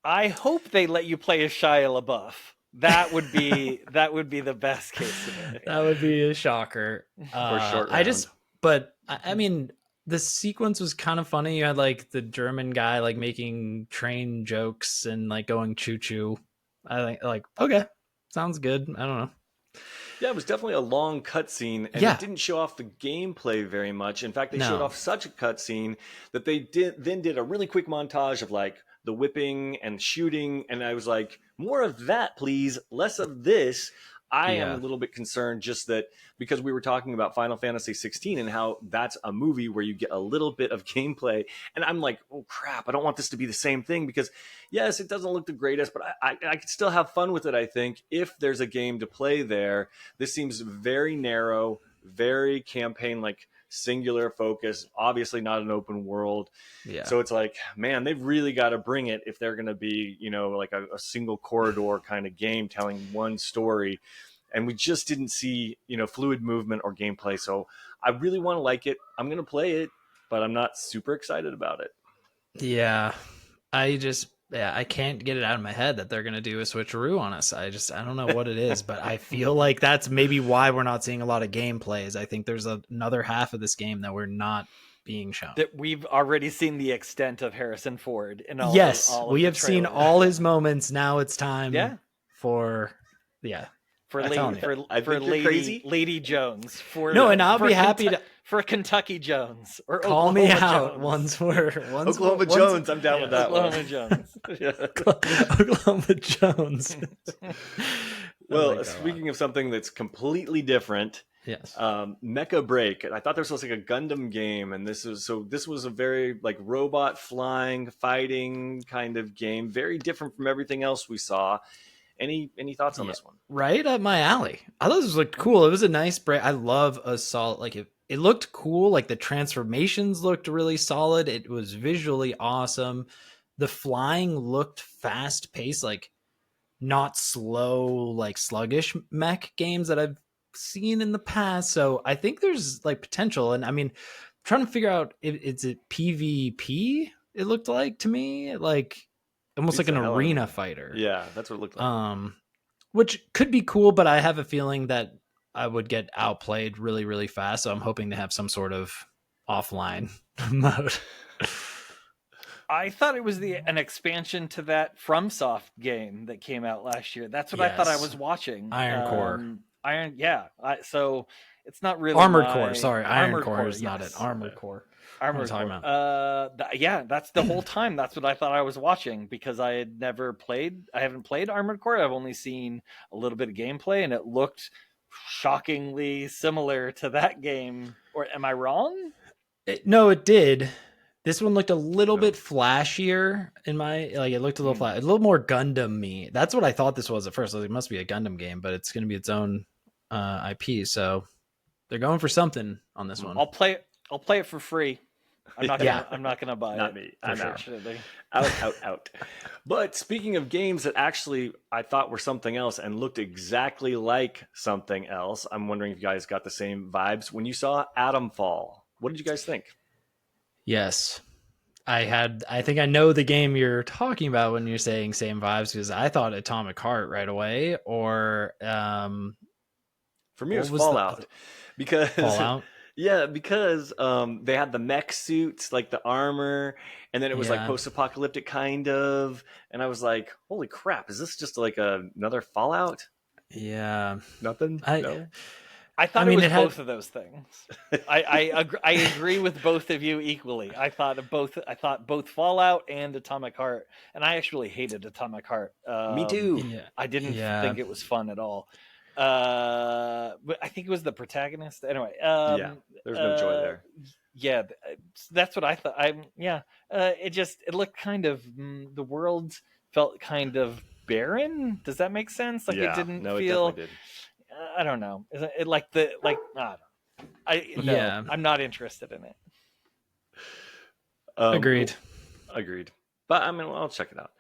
I hope they let you play as Shia LaBeouf. That would be the best case scenario. That would be a shocker. For short I mean, the sequence was kind of funny. You had like the German guy like making train jokes and like going choo choo. I think like, okay, sounds good. I don't know. Yeah, it was definitely a long cutscene, and it didn't show off the gameplay very much. In fact, they showed off such a cutscene that they did a really quick montage of like the whipping and shooting, and I was like, more of that, please, less of this. I am a little bit concerned just that because we were talking about Final Fantasy 16 and how that's a movie where you get a little bit of gameplay. And I'm like, oh, crap, I don't want this to be the same thing because, yes, it doesn't look the greatest, but I could still have fun with it, I think, if there's a game to play there. This seems very narrow, very campaign, like singular focus, obviously not an open world. Yeah. So it's like, man, they've really got to bring it if they're going to be, like a single corridor kind of game telling one story. And we just didn't see, fluid movement or gameplay. So I really want to like it. I'm going to play it, but I'm not super excited about it. Yeah. I can't get it out of my head that they're going to do a switcheroo on us. I don't know what it is, but I feel like that's maybe why we're not seeing a lot of gameplays. I think there's another half of this game that we're not being shown. That we've already seen the extent of Harrison Ford in all. Yes, all we have seen all his moments. Now it's time for Lady Jones. And I'll be happy to for Kentucky Jones or call Oklahoma me out Jones. Oklahoma Jones. I'm down with that Oklahoma Jones. Oklahoma Jones. Well, speaking of something that's completely different, yes, Mechabreak. I thought this was like a Gundam game, and this was a very like robot flying, fighting kind of game, very different from everything else we saw. Any thoughts on this one? Right up my alley. I thought this looked cool. It was a nice break. I love a solid, like it looked cool. Like the transformations looked really solid. It was visually awesome. The flying looked fast paced, like not slow, like sluggish mech games that I've seen in the past. So I think there's like potential. And I mean, I'm trying to figure out is it PvP? It looked like to me, like almost like an arena fighter. Yeah, that's what it looked like. Which could be cool, but I have a feeling that I would get outplayed really, really fast. So I'm hoping to have some sort of offline mode. I thought it was an expansion to that FromSoft game that came out last year. That's what I thought I was watching. Iron Core. So it's not really Armored Core. Sorry, Iron Core is not it. Armored Core. Armored Core. That's the whole time. That's what I thought I was watching because I haven't played Armored Core. I've only seen a little bit of gameplay, and it looked shockingly similar to that game. Or am I wrong? No, it did. This one looked a little bit flashier it looked a little a little more Gundam-y. That's what I thought this was at first. It must be a Gundam game, but it's going to be its own IP. So they're going for something on this one. I'll play it for free. I'm not gonna buy it. Not me. Unfortunately. Out. But speaking of games that actually I thought were something else and looked exactly like something else, I'm wondering if you guys got the same vibes when you saw Atomfall. What did you guys think? Yes. I think I know the game you're talking about when you're saying same vibes, because I thought Atomic Heart right away, or for me it was Fallout. Because Fallout? Yeah, because they had the mech suits, like the armor, and then it was like post-apocalyptic kind of, and I was like, holy crap, is this just like another Fallout? Yeah. Nothing? No? I thought it was both of those things. I agree with both of you equally. I thought both Fallout and Atomic Heart, and I actually hated Atomic Heart. Me too. I didn't think it was fun at all. But I think it was the protagonist. Anyway, there's no joy there. Yeah, that's what I thought. It looked kind of the world felt kind of barren. Does that make sense? Like it didn't feel. It definitely did. I don't know. It like the like I don't know. No, I'm not interested in it. Agreed. But I mean, I'll check it out.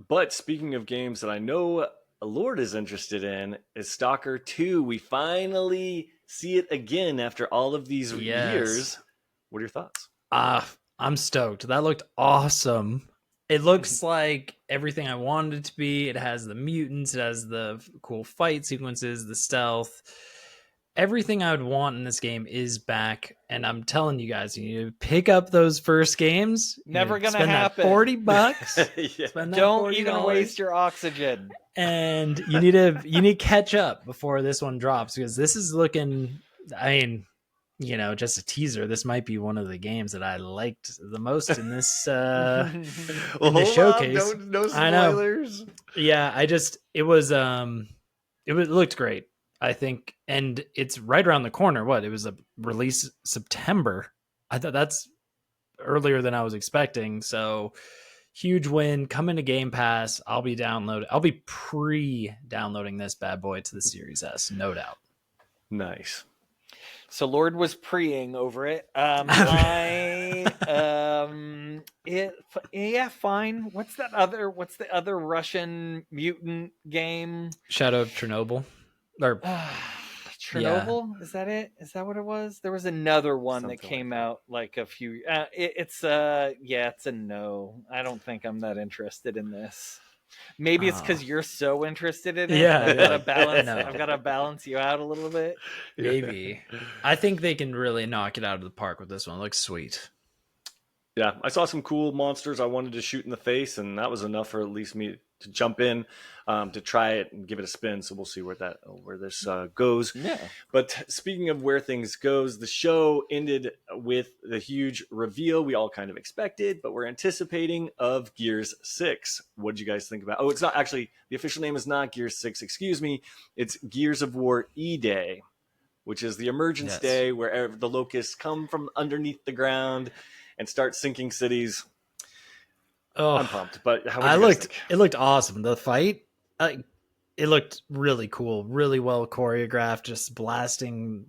But speaking of games that I know Lord is interested in, is Stalker 2. We finally see it again after all of these years. What are your thoughts? I'm stoked. That looked awesome. It looks like everything I wanted it to be. It has the mutants, it has the cool fight sequences, the stealth. Everything I would want in this game is back, and I'm telling you guys, you need to pick up those first games. Never gonna happen. $40. Don't even waste your oxygen. And you need to catch up before this one drops, because this is looking. I mean, just a teaser. This might be one of the games that I liked the most in this in this showcase. No spoilers. Yeah, it looked great, I think, and it's right around the corner. It was a release September. I thought that's earlier than I was expecting. So huge win, coming to Game Pass. I'll be pre-downloading this bad boy to the Series S, no doubt. Nice. So Lord was preeing over it. Fine. What's the other Russian mutant game? Shadow of Chernobyl. Or Chernobyl? Yeah. Is that it? Is that what it was? There was another one that came out like a few. It's a no. I don't think I'm that interested in this. Maybe it's because you're so interested in it. Yeah, I've got to balance you out a little bit. Maybe. I think they can really knock it out of the park with this one. It looks sweet. Yeah, I saw some cool monsters I wanted to shoot in the face, and that was enough for at least me to jump in to try it and give it a spin. So we'll see where this goes. Yeah. But speaking of where things goes, the show ended with the huge reveal we all kind of expected, but we're anticipating, of Gears 6. What did you guys think about? Oh, it's not actually, the official name is not Gears 6. Excuse me. It's Gears of War E-Day, which is the emergence day where the locusts come from underneath the ground and start sinking cities. Oh, I'm pumped. But it looked awesome. The fight, it looked really cool, really well choreographed. Just blasting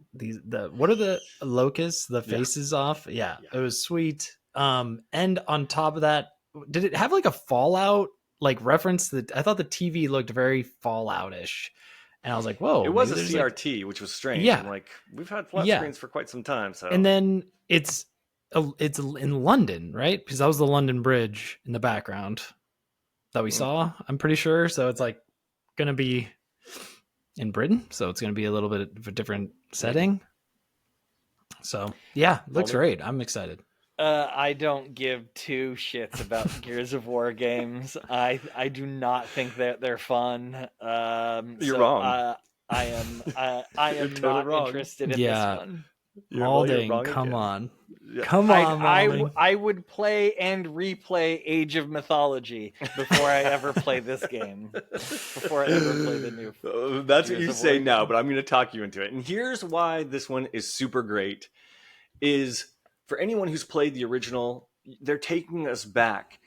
what are the locusts? The faces off. Yeah, it was sweet. And on top of that, did it have like a Fallout reference? That I thought the TV looked very Fallout-ish, and I was like, whoa! It was a CRT, which was strange. Yeah, I'm we've had flat screens for quite some time. So, and then it's in London, right? Because that was the London Bridge in the background that we saw, I'm pretty sure. So it's going to be in Britain. So it's going to be a little bit of a different setting. So yeah, looks great. I'm excited. I don't give two shits about Gears of War games. I do not think that they're fun. You're wrong. I am totally not wrong. Interested in this one. Maulding, come on. Come on, I would play and replay Age of Mythology before I ever play this game. Before I ever play the new. That's what you say now, but I'm going to talk you into it. And here's why this one is super great. Is for anyone who's played the original, they're taking us back.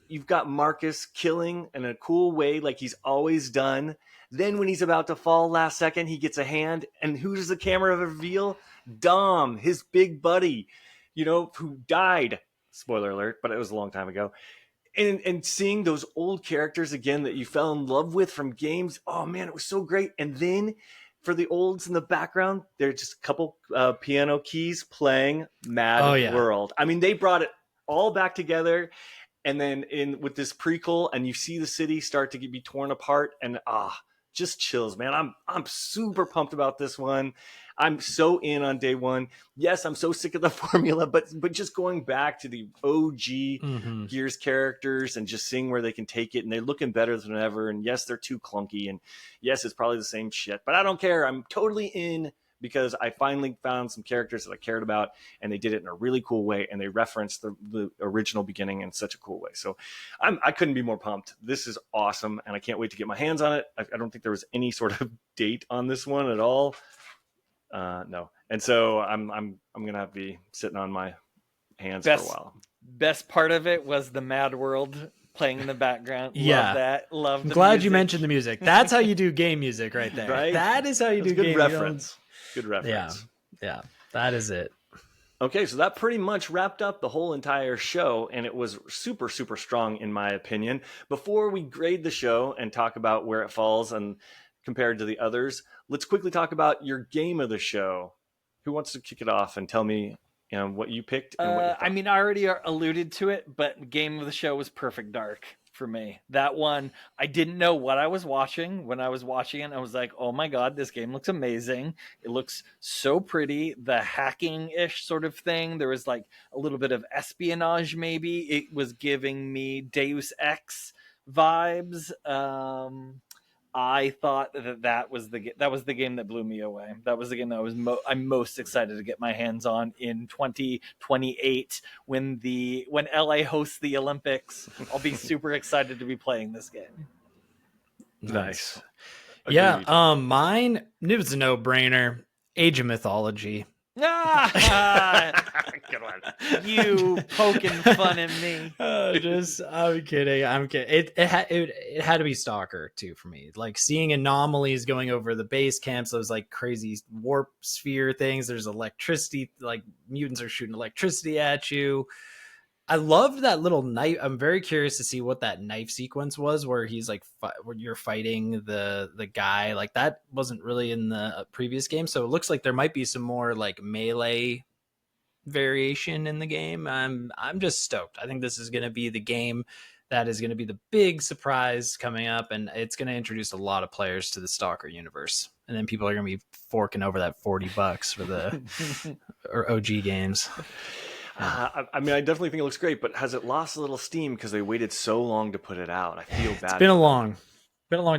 You've got Marcus killing in a cool way, like he's always done. Then when he's about to fall last second, he gets a hand. And who does the camera reveal? Dom, his big buddy, who died. Spoiler alert, but it was a long time ago. And seeing those old characters again that you fell in love with from games. Oh man, it was so great. And then for the olds in the background, there's just a couple piano keys playing Mad World. I mean, they brought it all back together. And then with this prequel, and you see the city start to be torn apart, and just chills, man. I'm super pumped about this one. I'm so in on day one. Yes, I'm so sick of the formula, but just going back to the OG Gears characters and just seeing where they can take it, and they're looking better than ever. And yes, they're too clunky, and yes, it's probably the same shit, but I don't care. I'm totally in because I finally found some characters that I cared about, and they did it in a really cool way, and they referenced the original beginning in such a cool way. So I couldn't be more pumped. This is awesome, and I can't wait to get my hands on it. I don't think there was any sort of date on this one at all. No, and so I'm gonna have to be sitting on my hands for a while. Best part of it was the Mad World playing in the background. Yeah. Love that. Love the Glad music. you mentioned the music. That's how you do game music right there. Right? That is how you do good game reference. Good reference. Yeah. That is it. Okay, so that pretty much wrapped up the whole entire show, and it was super, super strong in my opinion. Before we grade the show and talk about where it falls and compared to the others, let's quickly talk about your game of the show. Who wants to kick it off and tell me what you picked? And what you thought? I mean, I already alluded to it, but game of the show was Perfect Dark for me. That one, I didn't know what I was watching when I was watching it. I was like, oh my God, this game looks amazing. It looks so pretty. The hacking-ish sort of thing. There was like a little bit of espionage, maybe. It was giving me Deus Ex vibes. I thought that was the game that blew me away. That was the game that I'm most excited to get my hands on in 2028 when LA hosts the Olympics. I'll be super excited to be playing this game. Nice. Yeah, mine, it was a no-brainer. Age of Mythology. Good one. You poking fun at me. I'm kidding. It had to be Stalker too for me. Like seeing anomalies going over the base camps, those like crazy warp sphere things. There's electricity, like mutants are shooting electricity at you. I loved that little knife. I'm very curious to see what that knife sequence was, where he's like, where you're fighting the guy. Like that wasn't really in the previous game, so it looks like there might be some more like melee variation in the game. I'm just stoked. I think this is going to be the game that is going to be the big surprise coming up, and it's going to introduce a lot of players to the Stalker universe. And then people are going to be forking over that $40 for the or OG games. I mean, I definitely think it looks great, but has it lost a little steam because they waited so long to put it out? I feel bad. It's been a long.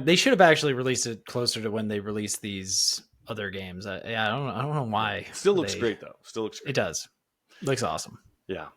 They should have actually released it closer to when they released these other games. I don't know why. Still looks great though. Still looks great. It does. Looks awesome. Yeah.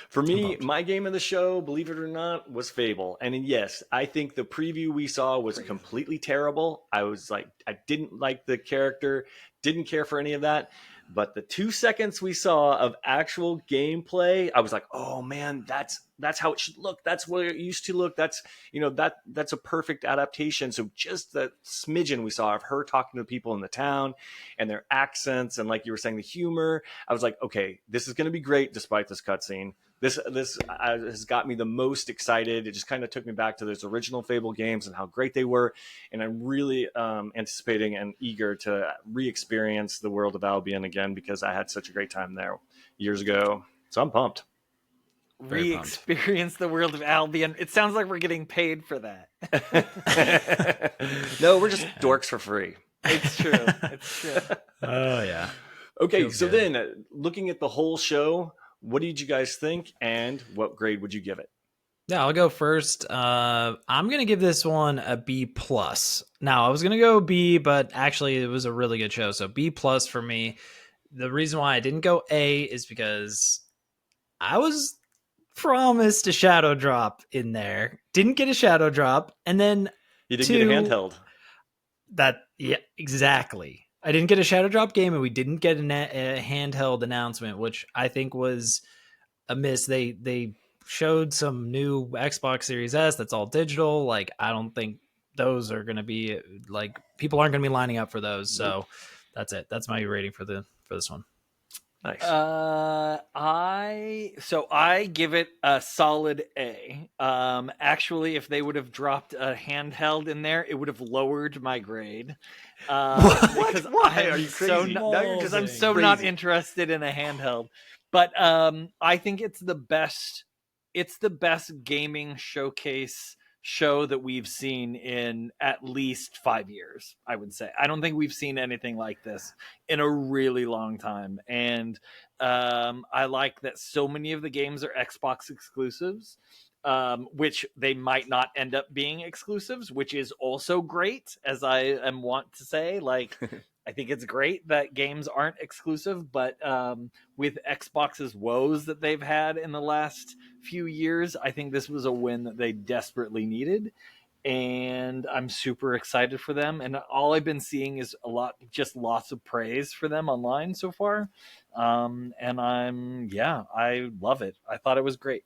For me, my game of the show, believe it or not, was Fable. And yes, I think the preview we saw was completely terrible. I was like, I didn't like the character, didn't care for any of that. But the 2 seconds we saw of actual gameplay, I was like, oh man, that's how it should look. That's what it used to look. That's a perfect adaptation. So just the smidgen we saw of her talking to people in the town and their accents and, like you were saying, the humor, I was like, okay, this is going to be great despite this cutscene. This has got me the most excited. It just kind of took me back to those original Fable games and how great they were. And I'm really anticipating and eager to re-experience the world of Albion again because I had such a great time there years ago. So I'm pumped. Re-experience the world of Albion. It sounds like we're getting paid for that. No, we're just dorks for free. It's true. It's true. Oh, yeah. Okay, so then looking at the whole show, what did you guys think, and what grade would you give it? Yeah, I'll go first. I'm going to give this one a B+. Now, I was going to go B, but actually it was a really good show, so B+ for me. The reason why I didn't go A is because I was promised a shadow drop in there. Didn't get a shadow drop, and then you didn't get a handheld. Yeah, exactly. I didn't get a shadow drop game, and we didn't get a handheld announcement, which I think was a miss. They showed some new Xbox Series S that's all digital. Like, I don't think those are going to be, like, people aren't going to be lining up for those. So that's it. That's my rating for this one. Nice. I give it a solid A. Actually, if they would have dropped a handheld in there, it would have lowered my grade. Because why are you crazy? Because I'm so not interested in a handheld. But I think it's the best. It's the best gaming showcase show that we've seen in at least 5 years, I would say. I don't think we've seen anything like this in a really long time. And I like that so many of the games are Xbox exclusives, which they might not end up being exclusives, which is also great, as I am wont to say. Like, I think it's great that games aren't exclusive, but with Xbox's woes that they've had in the last few years, I think this was a win that they desperately needed. And I'm super excited for them. And all I've been seeing is lots of praise for them online so far. And I love it. I thought it was great.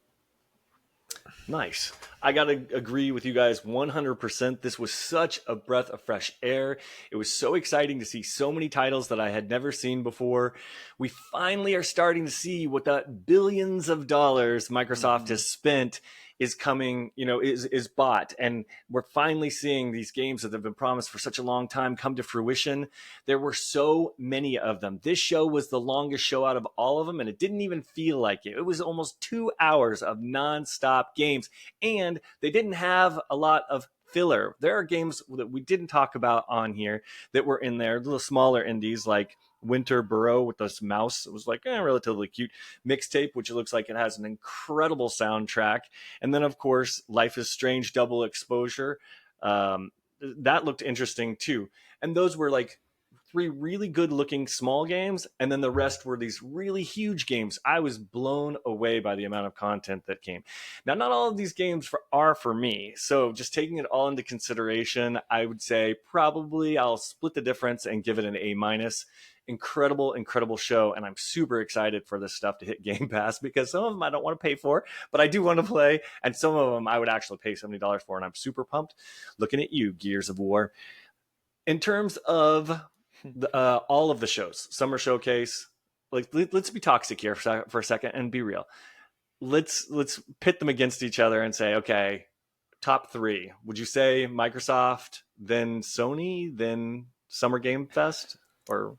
Nice. I got to agree with you guys 100%. This was such a breath of fresh air. It was so exciting to see so many titles that I had never seen before. We finally are starting to see what the billions of dollars Microsoft has spent is coming, is bought. And we're finally seeing these games that have been promised for such a long time come to fruition. There were so many of them. This show was the longest show out of all of them, and it didn't even feel like it. It was almost 2 hours of nonstop games, and they didn't have a lot of filler. There are games that we didn't talk about on here that were in there, little smaller indies like Winter Burrow with this mouse. It was like relatively cute. Mixtape, which it looks like it has an incredible soundtrack. And then, of course, Life is Strange Double Exposure. That looked interesting, too. And those were like 3 really good looking small games. And then the rest were these really huge games. I was blown away by the amount of content that came. Now, not all of these games are for me. So just taking it all into consideration, I would say probably I'll split the difference and give it an A-. Incredible show, and I'm super excited for this stuff to hit Game Pass, because some of them I don't want to pay for, but I do want to play, and some of them I would actually pay $70 for, and I'm super pumped. Looking at you, Gears of War. In terms of all of the shows, Summer Showcase, like let's be toxic here for a second and be real. Let's pit them against each other and say, okay, top 3. Would you say Microsoft, then Sony, then Summer Game Fest, or?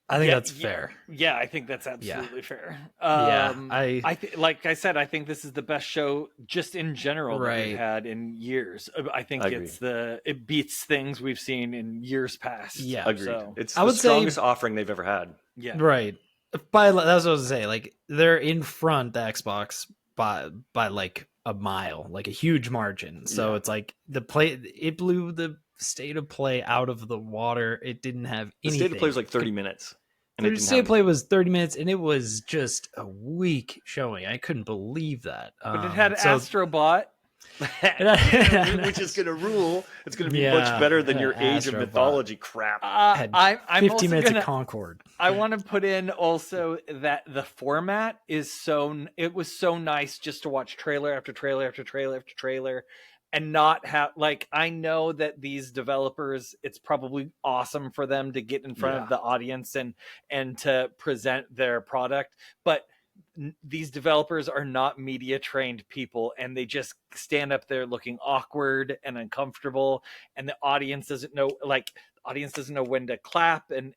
I think that's fair. Yeah, I think that's absolutely fair. Like I said, I think this is the best show just in general that we've had in years. I think it beats things we've seen in years past. Yeah, agreed. So, it's the strongest offering they've ever had. Yeah, right. That's what I was going to say. Like, they're in front, the Xbox, by like a mile, like a huge margin. So it's like it blew the state of play out of the water. It didn't have anything. The state of play was like 30 minutes. And the state of play was 30 minutes, and it was just a weak showing. I couldn't believe that. But it had Astrobot. Which is going to rule. It's going to be much better than your Age of Mythology crap. I'm 15 minutes of Concord. I want to put in also that the format is it was so nice just to watch trailer after trailer after trailer after trailer, and not have, like, I know that these developers, it's probably awesome for them to get in front of the audience and to present their product, but these developers are not media trained people, and they just stand up there looking awkward and uncomfortable, and the audience doesn't know when to clap, and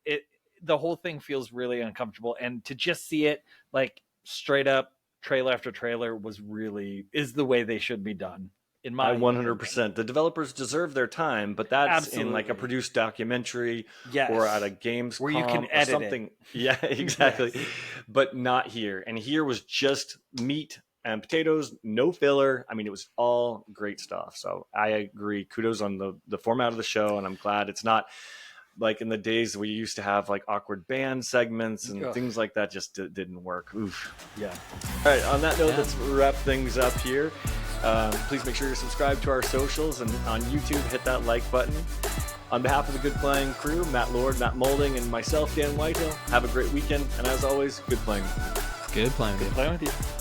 the whole thing feels really uncomfortable. And to just see it like straight up trailer after trailer is the way they should be done. In my 100%. The developers deserve their time, but that's in like a produced documentary or at a Gamescom where you can edit something. It. Yeah, exactly. Yes. But not here. And here was just meat and potatoes, no filler. I mean, it was all great stuff. So I agree. Kudos on the format of the show, and I'm glad it's not like in the days we used to have like awkward band segments and things like that. Just didn't work. Oof. Yeah. All right. On that note, let's wrap things up here. Please make sure you're subscribed to our socials, and on YouTube, hit that like button. On behalf of the Good Playing crew, Matt Lord, Matt Maulding, and myself, Dan Whitehill, have a great weekend. And as always, good playing. Good playing. Good playing with you.